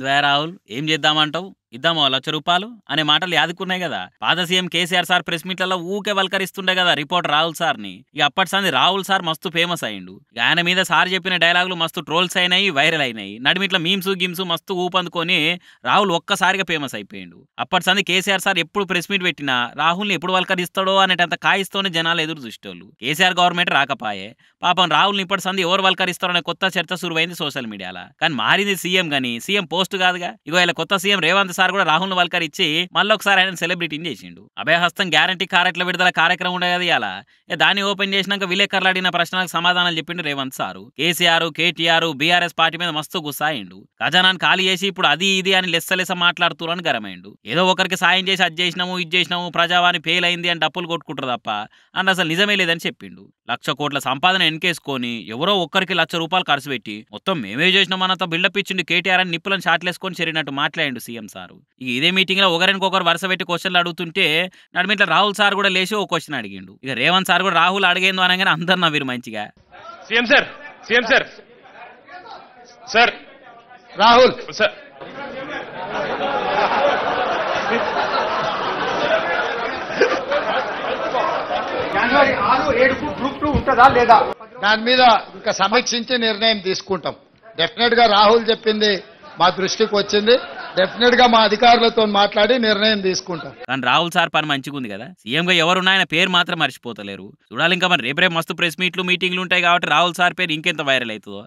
ఏంద్వా రాహుల్ ఏం చేద్దామంటావు ఇద్దామో ₹1,00,000 అనే మాటలు యాదుకున్నాయి కదా. పాత సీఎం కేసీఆర్ సార్ ప్రెస్ మీట్లలో ఊకే వల్కరిస్తుండే కదా రిపోర్టర్ రాహుల్ సార్ ని. ఇక అప్పటి సంది రాహుల్ సార్ మస్తు ఫేమస్ అయ్యిండు. ఆయన మీద సార్ చెప్పిన డైలాగులు మస్తు ట్రోల్స్ అయినాయి, వైరల్ అయినాయి. నడిమిట్ల మీమ్స్ గిమ్స్ మస్తు ఊపందుకొని రాహుల్ ఒక్కసారిగా ఫేమస్ అయిపోయిండు. అప్పటి సంది కేసీఆర్ సార్ ఎప్పుడు ప్రెస్ మీట్ పెట్టినా రాహుల్ ని ఎప్పుడు వల్కరిస్తాడో అనేటంత కాయిస్తోనే జనాలు ఎదురు చూసేటోళ్ళు. కేసీఆర్ గవర్నమెంట్ రాకపాయే, పాపం రాహుల్ ని ఇప్పటి సంది ఎవరు వల్కరిస్తారో అనే కొత్త చర్చ సురువైంది సోషల్ మీడియాలో. కానీ మారింది సీఎం గాని సీఎం పోస్ట్ కాదుగా. ఇగో ఇలా కొత్త సీఎం రేవంత్ సార్ కూడా రాహుల్ వల్కరించి మళ్ళొకసారి ఆయన సెలబ్రిటీని చేసిండు. అభయహస్తం గ్యారంటీ కారెట్ల విడుదల కార్యక్రమం ఉండే కదా ఇలా. దాన్ని ఓపెన్ చేసినాక విలేకరులు అడిగిన ప్రశ్నలకు సమాధానాలు చెప్పిండు Revanth sir. KCR KTR BRS party మీద మస్తు గుస్సాయిండు. ఖజానాన్ని ఖాళీ చేసి ఇప్పుడు అది ఇది అని లెస్స మాట్లాడుతురని గరమైండు. ఏదో ఒకరికి సాయం చేసి అది చేసినాము ఇది చేసినాము ప్రజావాణి ఫెయిల్ అయింది అని డప్పులు కొట్టుకుంటారు తప్ప అని అసలు నిజమే లేదని చెప్పిండు. 1,00,000 కోట్ల సంపాదన ఎన్కేసుకొని ఎవరో ఒక్కరికి ₹1,00,000 ఖర్చు పెట్టి మొత్తం మేమే చేసినామన్నంత బిల్డప్ ఇచ్చిండు కేటీఆర్ అని నిప్పులను షాట్లేసుకొని చెరినట్టు మాట్లాడిండు సీఎం సారు. ఇదే మీటింగ్ లో ఒకరికొకరు వరుస పెట్టి క్వశ్చన్లు అడుగుతుంటే నడిమిట్ల రాహుల్ సార్ కూడా లేచి ఓ క్వశ్చన్ అడిగిండు. ఇక రేవంత్ సార్ కూడా రాహుల్ అడిగేందు అనగానే అందరు నవ్విరు మంచిగా. CM sir sir Rahul sir జనవరి 6-7 గ్రూప్ 2 ఉంటుందా లేదా దాని మీద ఇంకా సమీక్షించి నిర్ణయం తీసుకుంటాం. డెఫినెట్ గా రాహుల్ చెప్పింది మా దృష్టికి వచ్చింది. డెఫినెట్ గా మా అధికారులతో మాట్లాడి నిర్ణయం తీసుకుంటాం. కానీ రాహుల్ సార్ పని మంచిగా ఉంది కదా. సీఎం గా ఎవరున్నా ఆయన పేరు మాత్రం మర్చిపోతలేరు. చూడాలి ఇంకా మరి రేపు మస్తు ప్రెస్ మీట్లు మీటింగ్లు ఉంటాయి కాబట్టి రాహుల్ సార్ పేరు ఇంకెంత వైరల్ అవుతుందో.